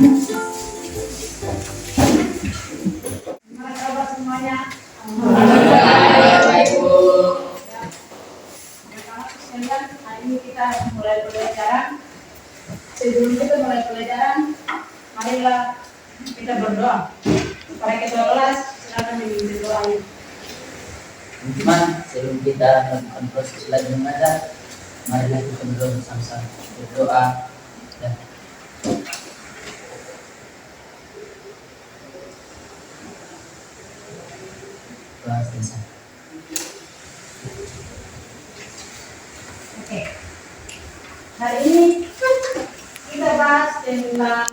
Gimana kabar semuanya? Baik, Bu. Sekalian, hari ini kita mulai pelajaran. Sebelum kita mulai pelajaran, marilah kita berdoa. Para ketua kelas, silakan memimpin doa ini. Teman-teman, sebelum kita melakukan proses belajar mengajar, marilah kita berdoa bersama-sama. Berdoa dan doa selesai. Oke. Hari ini kita bahas tentang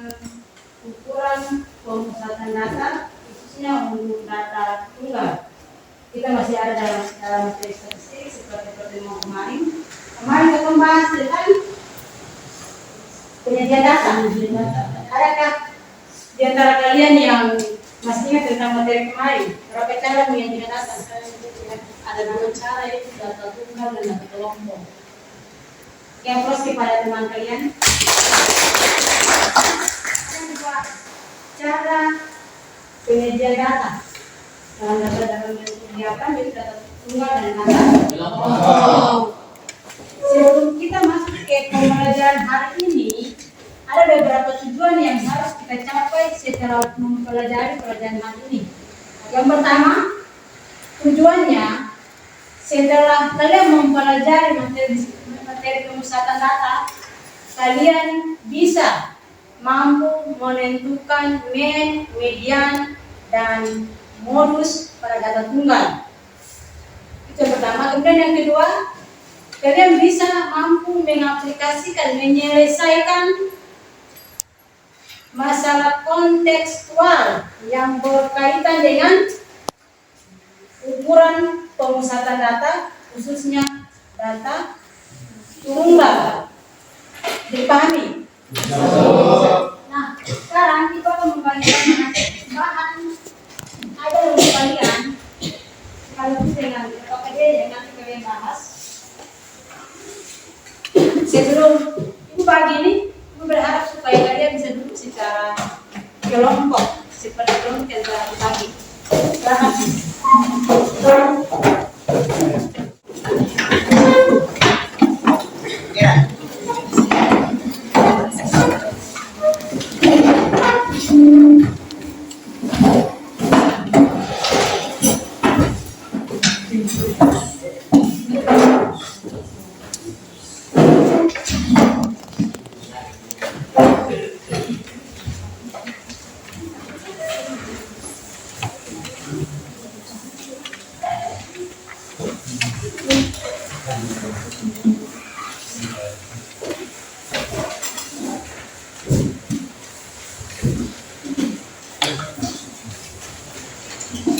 ukuran pemusatan data, khususnya untuk data tunggal. Kita masih ada dalam materi statistik seperti pertemuan kemarin. Kemarin kita membahas tentang penyajian data. Adakah di antara kalian yang masih ingat tentang materi kemarin? Berapa cara menyajikan data? Ada 2 cara, yaitu data tunggal dan data kelompok. Yang terus kepada teman kalian. Ada 2 cara penyajian data. Dalam bentuk diagram, yaitu data tunggal dan data kelompok. Sebelum kita masuk ke pembelajaran hari ini, ada beberapa tujuan yang harus kita capai setelah mempelajari pelajaran hari ini. Yang pertama, tujuannya setelah kalian mempelajari materi pemusatan data, kalian bisa mampu menentukan mean, median, dan modus pada data tunggal. Itu yang pertama. Kemudian yang kedua, kalian bisa mampu mengaplikasikan, menyelesaikan masalah kontekstual yang berkaitan dengan ukuran pemusatan data, khususnya data tunggal. Dipahami? Nah, sekarang kita akan membandingkan bahan ada untuk kalian sekaligus dengan PKD yang nanti kalian bahas. Sebelum ibu pagi ini, ibu berharap supaya kalian bisa duduk secara kelompok seperti kelompok yang telah dibagi.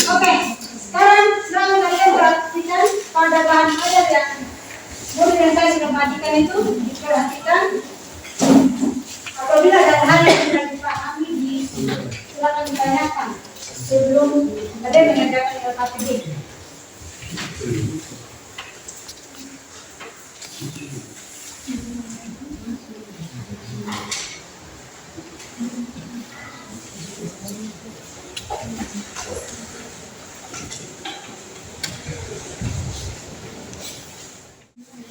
Oke, sekarang silahkan kalian perhatikan pada bahan ajar yang modul yang saya sudah bagikan itu, diperhatikan. Apabila ada hal yang tidak dipahami, silakan ditanyakan sebelum kalian mengerjakan LKPD.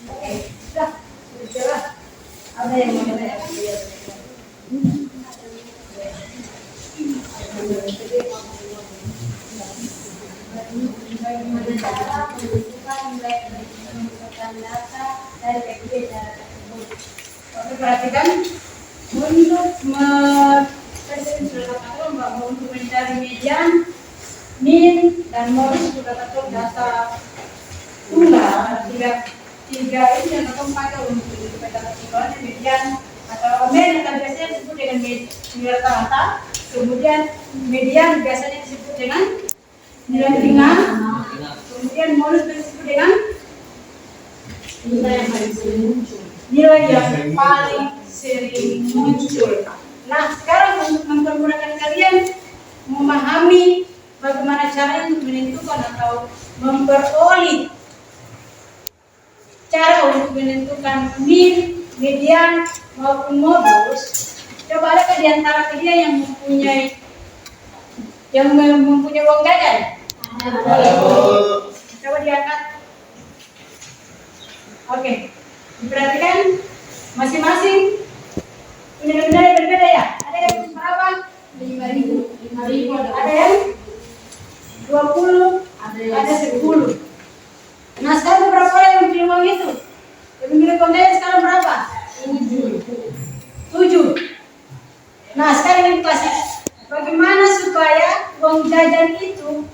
Oke, sudah. Ada yang mau bertanya? Bagaimana cara menentukan nilai pemusatan data dari kedua cara tersebut? Oke, perhatikan. Untuk mencari median, min, dan modus untuk data tunggal, tiga ini yang akan pakai untuk menentukan data tunggal, median atau mean yang biasanya disebut dengan nilai rata-rata, kemudian median biasanya disebut dengan nilai ringan, kemudian modus disebut dengan nilai yang paling sering muncul. Nilai yang paling sering muncul. Nah, sekarang untuk mempermudahkan kalian memahami bagaimana cara untuk menentukan atau memperoleh cara untuk menentukan mean, median maupun modus, Coba ada di antara kalian yang mempunyai uang jajan? Coba diangkat. Oke, diperhatikan masing-masing punya nominal yang berbeda ya. Ada yang berapa? 5.000. Ada yang 20, ada 10. Nah sekarang berapa orang yang punya uang itu? Yang memiliki uang jajan sekarang berapa? 7. Nah sekarang ini kasih bagaimana supaya uang jajan itu,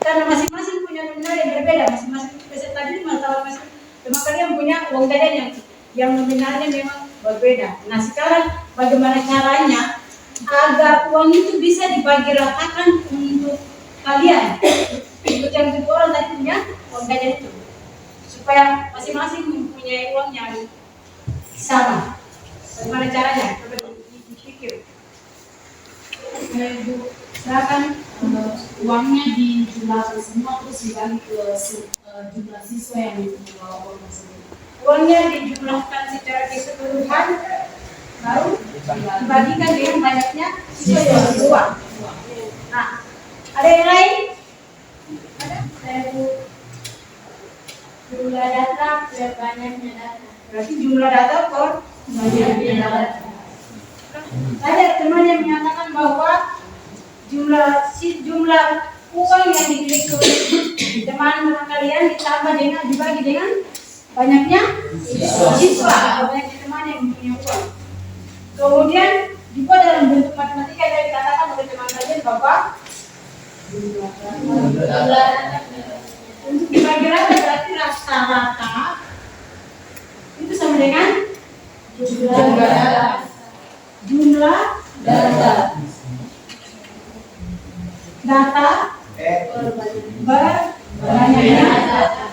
karena masing-masing punya nominal yang berbeda, masing-masing peserta didik masing-masing cuma kalian punya uang jajan yang nominalnya memang berbeda. Nah sekarang bagaimana caranya agar uang itu bisa dibagi ratakan untuk kalian, untuk yang 7 orang tadi punya uang jajan itu, supaya masing-masing mempunyai uang yang sama. Bagaimana caranya? Coba dipikir. Ibu, silakan uangnya dijumlahkan semua terus dibagi ke jumlah siswa yang membawa uang tersebut. Uangnya dijumlahkan secara keseluruhan, baru dibagikan dengan banyaknya siswa yang uang. Nah, ada yang lain? Ada? Saya Bu. Jumlah data per banyaknya data. Berarti jumlah data per banyaknya data. Ada teman yang menyatakan bahwa jumlah uang yang dimiliki oleh teman-teman kalian ditambah dengan dibagi dengan banyaknya siswa atau banyaknya teman yang mempunyai uang. Kemudian juga dalam bentuk matematika yang dikatakan oleh teman kalian bahwa untuk dibagi rata berarti rata-rata itu sama dengan jumlah data berbanyaknya data.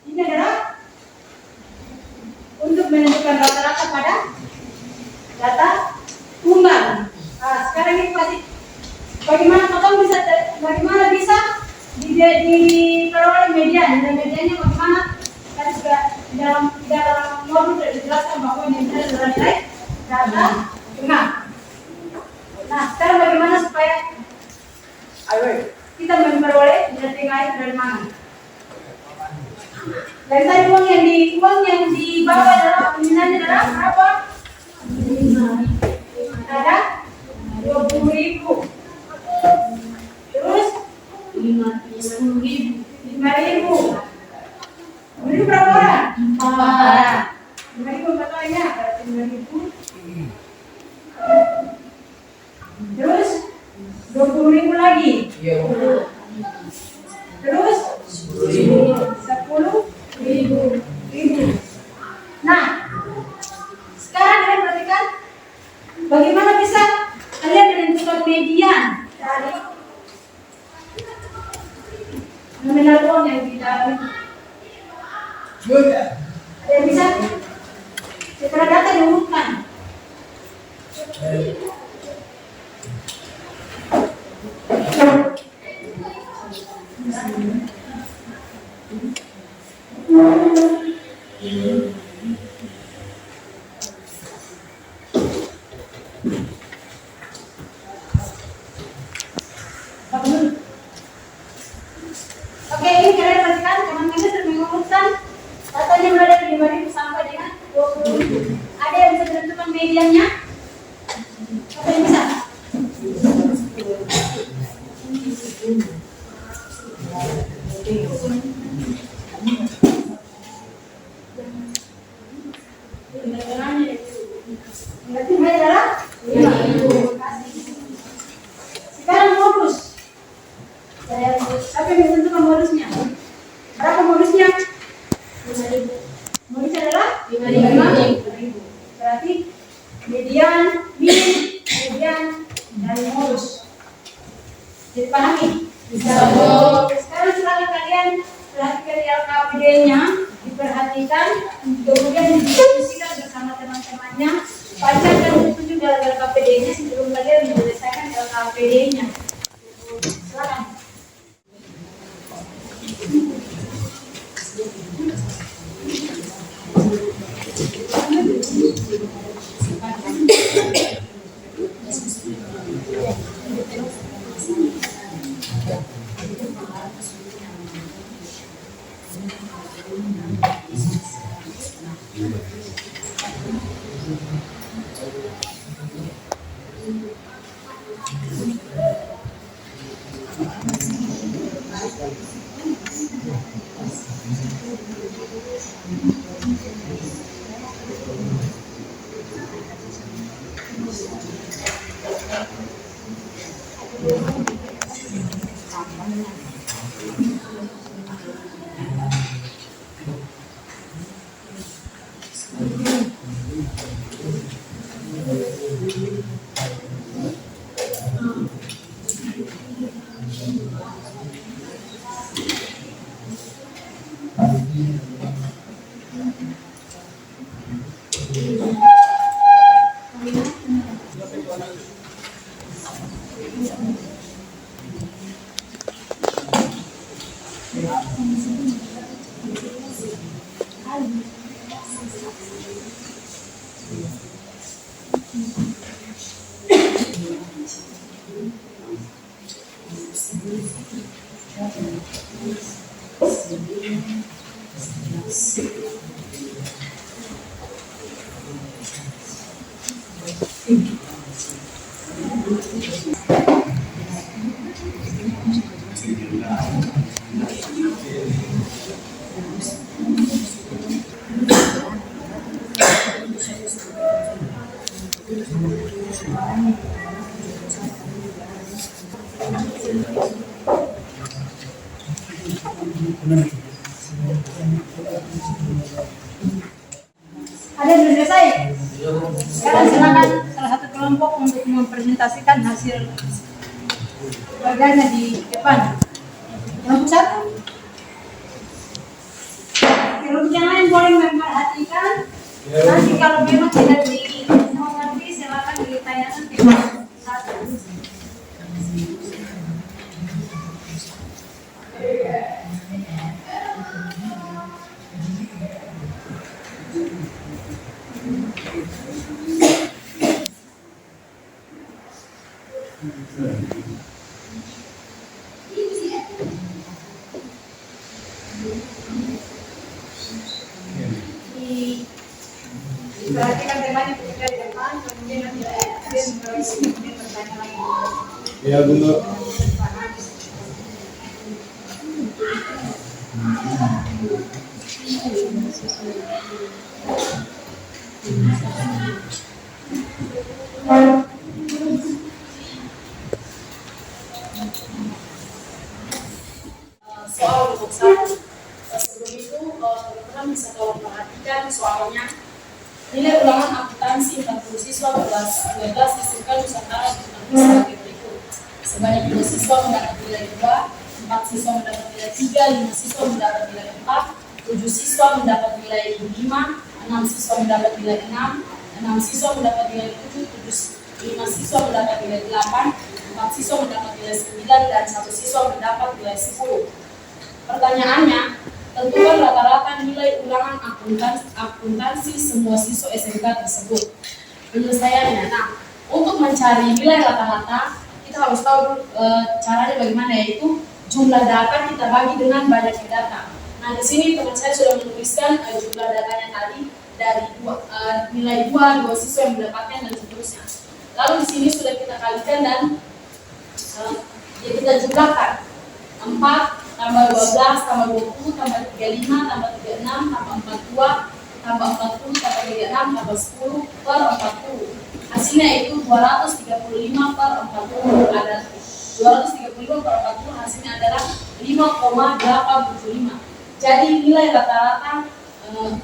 Ini adalah untuk menentukan rata-rata pada data tunggal. Nah, sekarang ini pasti bagaimana bisa diperoleh median, dan mediannya bagaimana? Tadi sudah dalam modul sudah dijelaskan bahwa ini adalah nilai data tengah. Nah, sekarang bagaimana supaya kita memperoleh nilai tengah itu dari mana? Dari tadi uang yang dibawa adalah nominalnya adalah berapa? Ada 20.000. Terus 10.000. 5.000. Ini berapa orang? 4 orang. 5.000 berapa orangnya? Berarti 5.000. Terus 20.000 lagi. Terus 10.000. Nah, sekarang kalian perhatikan bagaimana bisa kalian menentukan median dari nominal uang yang didapat. Ada yang bisa? Setelah data diumumkan. Oke, ini kalian perhatikan teman kita sudah mengumumkan datanya mulai dari 5.000 sampai dengan 20.000. Ada yang bisa menentukan mediannya? Apa yang bisa? Berarti mulai adalah 5.000. Sekarang modus. Apa yang ditentukan modusnya? Berapa modusnya? 5.000. Modusnya adalah 5.000. Berarti median, min, median, dan modus. Dipahami? Bisa. Sekarang silakan kalian perhatikan LKPD-nya, diperhatikan, kemudian didiskusikan bersama teman-temannya. Bacakan petunjuk dalam LKPD-nya sebelum kalian menyelesaikan LKPD-nya. Silakan. Ada yang sudah selesai? Sekarang silakan salah satu kelompok untuk mempresentasikan hasil kerjanya di depan. Kelompok satu. Kelompok yang lain boleh memperhatikan. Nanti kalau memang tidak dimengerti silakan ditanyakan ke kelompok satu. Diperhatikan temanya ketika di depan, kemudian nanti ada yang bertanya lagi. Ya, benar. Soal untuk satu. Sebelum itu teman-teman bisa tolong perhatikan soalnya. Nilai ulangan akuntansi 40 siswa kelas 12 SMK Nusantara ditentukan sebagai berikut. Sebanyak 2 siswa mendapat nilai 2, 4 siswa mendapat nilai 3, 5 siswa mendapat nilai 4, 7 siswa mendapat nilai 5, 6 siswa mendapat nilai 6, 6 siswa mendapat nilai 7, 5 siswa mendapat nilai 8, 4 siswa mendapat nilai 9, dan 1 siswa mendapat nilai 10. Pertanyaannya, tentukan rata-rata nilai ulangan akuntansi semua siswa SMK tersebut. Penyelesaiannya, nah, untuk mencari nilai rata-rata kita harus tahu caranya bagaimana, yaitu jumlah data kita bagi dengan banyaknya data. Nah, di sini teman saya sudah menuliskan jumlah datanya tadi dari nilai 2 siswa yang mendapatkan dan seterusnya. Lalu di sini sudah kita kalikan dan ya kita jumlahkan 4 tambah 12, tambah 20, tambah 35, tambah 36, tambah 42, tambah 40, tambah 36, tambah 10 per 40. Hasilnya itu 235 per 40. Ada 235 per 40, hasilnya adalah 5,875. Jadi nilai rata-rata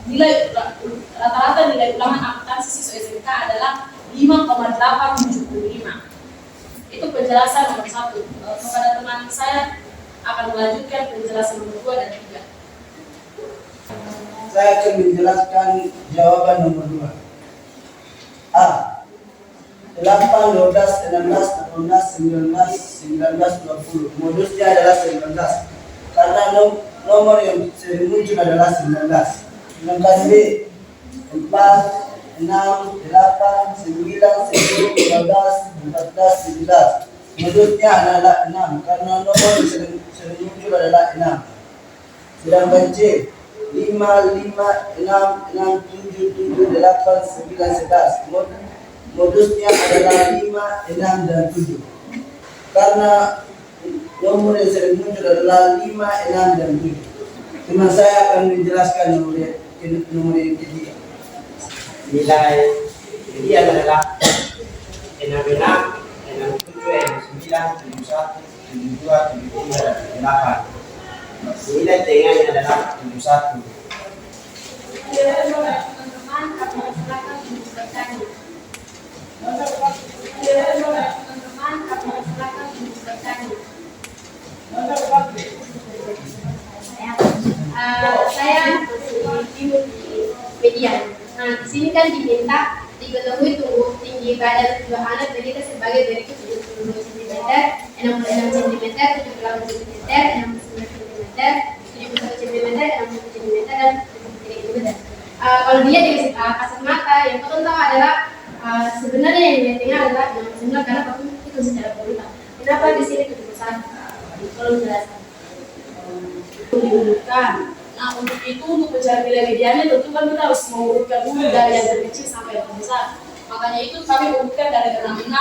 nilai ulangan akuntansi siswa SMK adalah 5,875. Itu penjelasan nomor 1. Kepada teman saya akan melanjutkan penjelasan nomor 2 dan 3. Saya akan menjelaskan jawaban nomor 2. A. 8, 12, 16, 18, 19, 20. Modusnya adalah 19. Karena nomor yang sering muncul adalah 19. Sedangkan B. 4, 6, 8, 9, 10, 12, 14, 17. Modusnya adalah 6 karena nomor yang sering muncul adalah 6. Sedangkan C, 5, 5, 6, 6, 7, 7, 8, 9, 11. modusnya adalah 5, 6, dan 7. Karena nomor yang sering muncul adalah 5, 6, dan 7. Cuma saya akan menjelaskan nomor yang ketiga. Nilai ideal adalah 66, 67, 69, 71, 72, 73, dan 78. Nilai tengahnya adalah 71. Teman-teman, kami silakan untuk bertanya. Teman-teman, kami silakan untuk bertanya. Saya di median. Nah, di sini kan diminta diketahui tubuh tinggi badan dua anak balita sebagai berikut: 72 cm, 66 cm, 78 cm, 69 cm, 71 cm, 60 cm, dan 73 cm. Kalau dia dari kasat mata, yang potong tahu adalah sebenarnya yang di tengah adalah yang semula karena potong itu secara berulang. Kenapa di sini 71? Kalau jelaskan. Diurutkan. Nah, untuk itu untuk mencari nilai mediannya tentu kan kita harus mengurutkan dulu dari yang terkecil sampai yang terbesar. Makanya itu kami urutkan dari 66,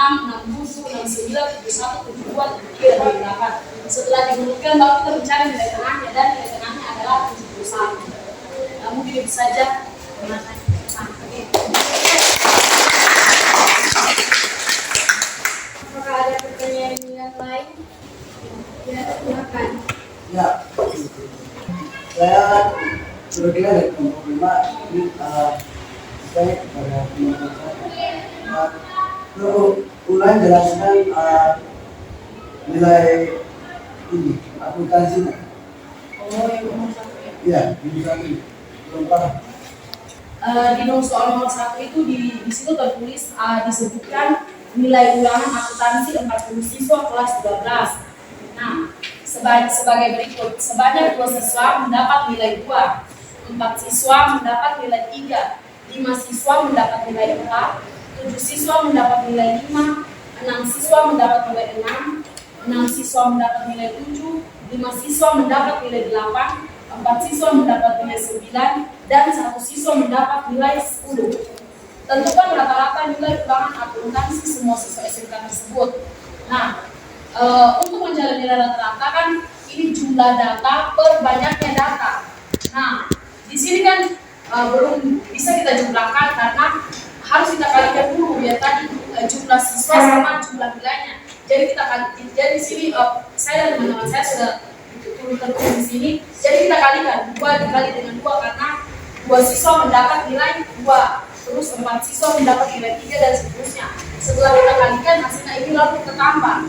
67, 69, 71, 72, 73, dan 78. Setelah diurutkan baru kita mencari nilai tengahnya, dan nilai tengahnya adalah 71. Nah, mungkin itu saja. Apakah ada pertanyaan yang lain? Ya, silakan. Ya, saya berkira dari kelompok 5 ini saya kepada teman-teman saya perlu ulang jelaskan nilai ini akuntansinya. Oh, yang nomor 1 ya. Iya, ini satu belum paham. Di soal nomor 1 itu di situ tertulis disebutkan nilai ulangan akuntansi 40 siswa kelas 12. Nah, sebagai berikut: sebanyak 2 siswa mendapat nilai 2, 4 siswa mendapat nilai 3, 5 siswa mendapat nilai 4, 7 siswa mendapat nilai 5, 6 siswa mendapat nilai 6, 6 siswa mendapat nilai 7, 5 siswa mendapat nilai 8, 4 siswa mendapat nilai 9, dan 1 siswa mendapat nilai 10. Tentukan rata-rata nilai ulangan akuntansi semua siswa SMK tersebut. Nah, untuk mencari nilai rata-rata kan ini jumlah data per banyaknya data. Nah, di sini kan belum bisa kita jumlahkan karena harus kita kalikan dulu biar tadi jumlah siswa sama jumlah nilainya. Jadi kita jadi di sini saya dan teman-teman saya sudah tulis di sini. Jadi kita kalikan 2 dikali dengan 2 karena 2 siswa mendapat nilai 2, terus 4 siswa mendapat nilai 3, dan seterusnya. Setelah kita kalikan hasilnya ini lalu kita tambah.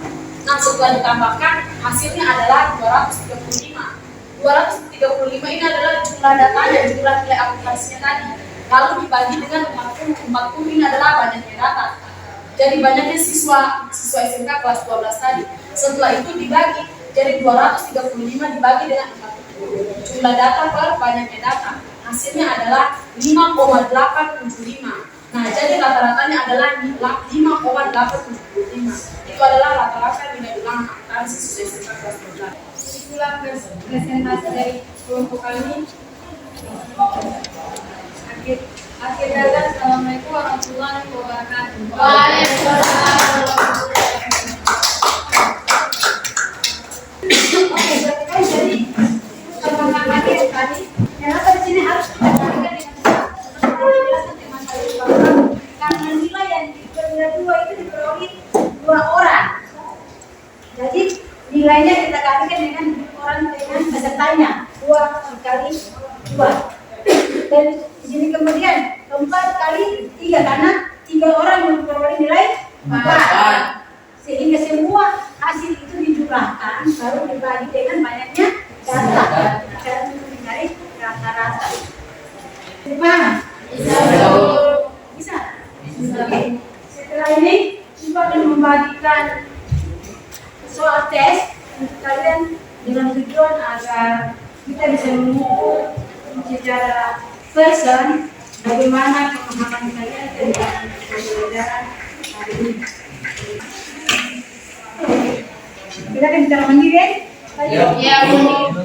Nah, setelah ditambahkan hasilnya adalah 235. 235 ini adalah jumlah datanya, jumlah nilai akuntansinya tadi. Lalu dibagi dengan 40. 40 ini adalah banyaknya data. Jadi banyaknya siswa SMK kelas 12 tadi. Setelah itu dibagi, jadi 235 dibagi dengan 40. Jumlah data per banyaknya data. Hasilnya adalah 5,875. Nah, jadi rata-ratanya adalah 5,875. Itu adalah rata-rata nilai ulangan akuntansi siswa SMK kelas 12. Itulah presentasi dari kelompok kami. Akhir kata, assalamualaikum warahmatullahi wabarakatuh. Waalaikumsalam. Oke, berarti kan jadi pertanyaan akhir tadi, kenapa di sini harus kita kalikan dengan karena nilai yang diberi 2 itu diperoleh 2 orang. Jadi nilainya kita kalikan dengan orang dengan pesertanya 2 kali 2. Dan di sini kemudian 4 kali 3 karena 3 orang yang memperoleh nilai 4. Sehingga semua hasil itu dijumlahkan baru dibagi dengan banyaknya data. Dan mencari rata-rata. Paham? Bisa? Oke. Setelah ini kita akan membagikan soal tes untuk kalian dengan tujuan agar kita bisa mengukur secara person bagaimana pemahaman kalian tentang pembelajaran hari ini. Kita akan bicara mandiri ya? Ya, mandiri.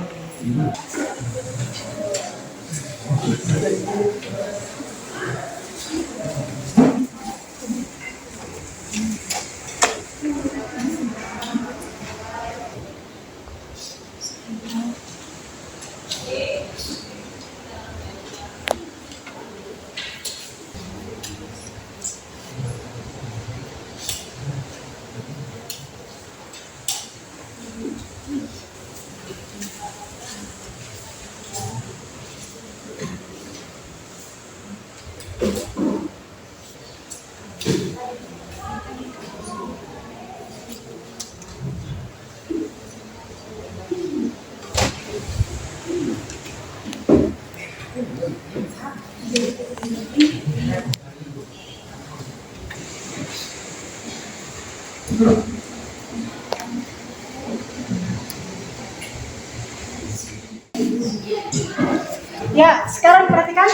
Ya, sekarang perhatikan.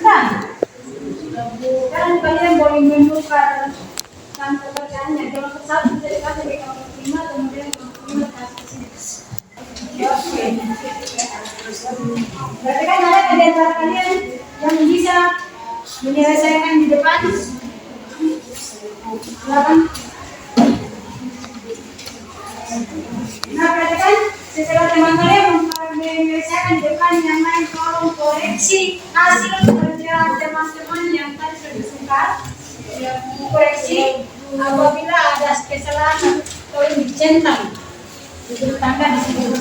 Nah, sekarang kalian boleh menunjukkan pekerjaannya. Kelompok satu jadi kasih ke kelompok 5, kemudian kelompok 5 kasih sini. Oke. Berarti kan ada di antara kalian yang bisa menyelesaikan di depan. Silakan. Nah, perhatikan setelah teman kalian menyelesaikan di depan, yang lain tolong koreksi hasil kerja teman-teman yang tadi sudah disungkat. Yang koreksi apabila ada kesalahan tolong dicentang. Itu tanda di sini.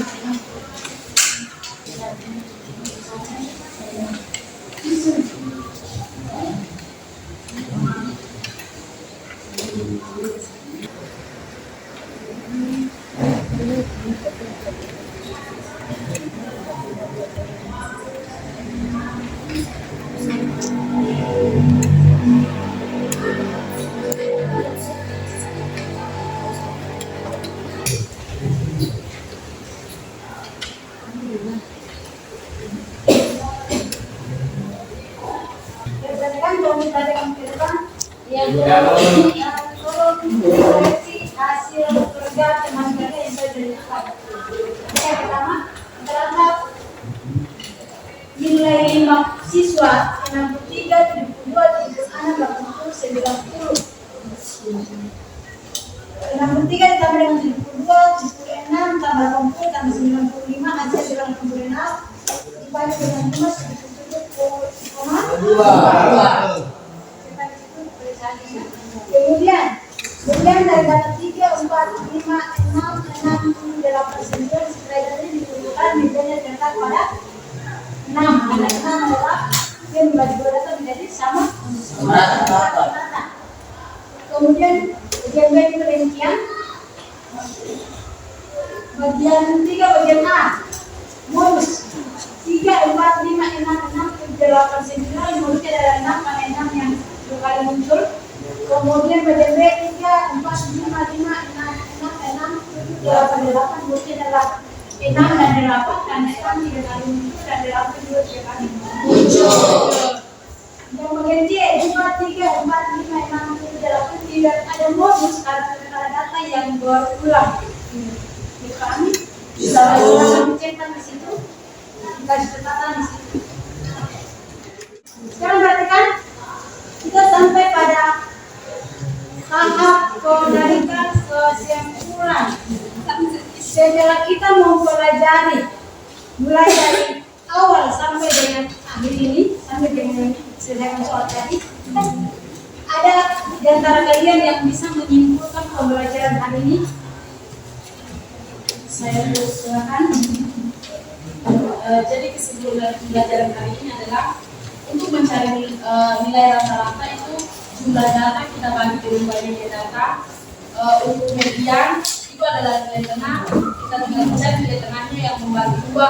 Perhatikan kalau misalnya kamu ke depan, yang tolong koreksi hasil kerja teman kalian yang sudah dilakukan. Yang pertama, terhadap nilai 5 siswa 63, 72, 76, 80, 90. 63 ditambah dengan 72, 76 tambah 80 tambah 95 hasil 86 dibagi dengan 5 kemudian dari data 3, 4, 5, 6, 6, 7, 8, 9 setelah dari ditentukan nilainya terletak pada 6. Ada 6 adalah yang membagi dua data menjadi sama rata. Kemudian bagian B itu demikian. Bagian 3 bagian A modus 3, 4, 5, 6, 6, 7, 8, 9 modusnya adalah 6 pada 6 yang 2 kali muncul. Kemudian bagian B 3, 4, 5, 5, 6, 6, 7, 8, 8 modusnya adalah 6 dan 8 karena 6 3 kali muncul dan 8 juga 3 kali muncul. Yang bagian C 2, 3, 4, 5, 6, 7, 8 tidak ada modus karena data yang berulang. Kami bisa mencetak di situ, garis catatan di situ. Sekarang perhatikan, kita sampai pada tahap penarikan kesimpulan. Setelah kita mempelajari mulai dari awal sampai dengan akhir ini, sampai dengan selesai soal tadi, ada di antara kalian yang bisa menyimpulkan pembelajaran hari ini? Saya silakan. Jadi kesimpulan pembelajaran hari ini adalah untuk mencari nilai rata-rata itu jumlah data kita bagi dari berbagai data. Untuk median itu adalah nilai tengah, kita tinggal mencari nilai tengahnya yang membagi dua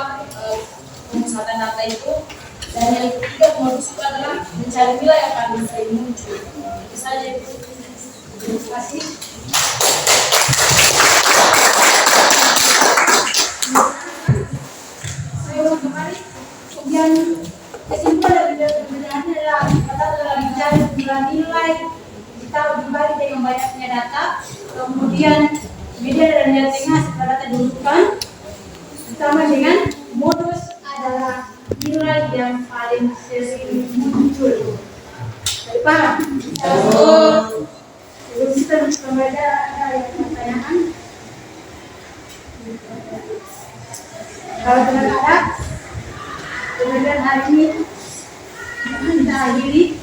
pemusatan data itu. Dan yang ketiga modus itu adalah mencari nilai yang paling sering muncul. Itu saja. Terima kasih. Kembali, kemudian kesimpulan dari pembelajarannya adalah kita telah mencari jumlah nilai kita kembali dengan banyaknya data, kemudian media dan nilai tengah setelah data diurutan, sama dengan modus adalah nilai yang paling sering muncul. Paham? Sebelum kita membaca ada yang pertanyaan. Kalau dengan ada, kemudian hari ini kita akhiri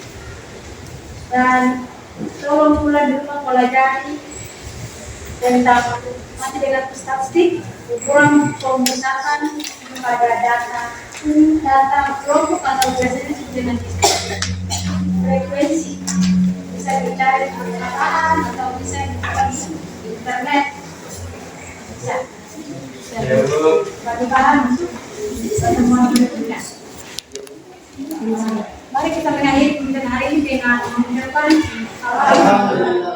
dan tolong pulang di rumah pelajari tentang masih dengan statistik, ukuran pembesaran pada data kelompok atau biasanya disebut dengan frekuensi. Bisa dicari di perkataan atau bisa dicari di internet. Bisa. Bagi paham pertemuan berikutnya. Mari kita mengakhiri pembicaraan hari ini dengan mengucapkan salam.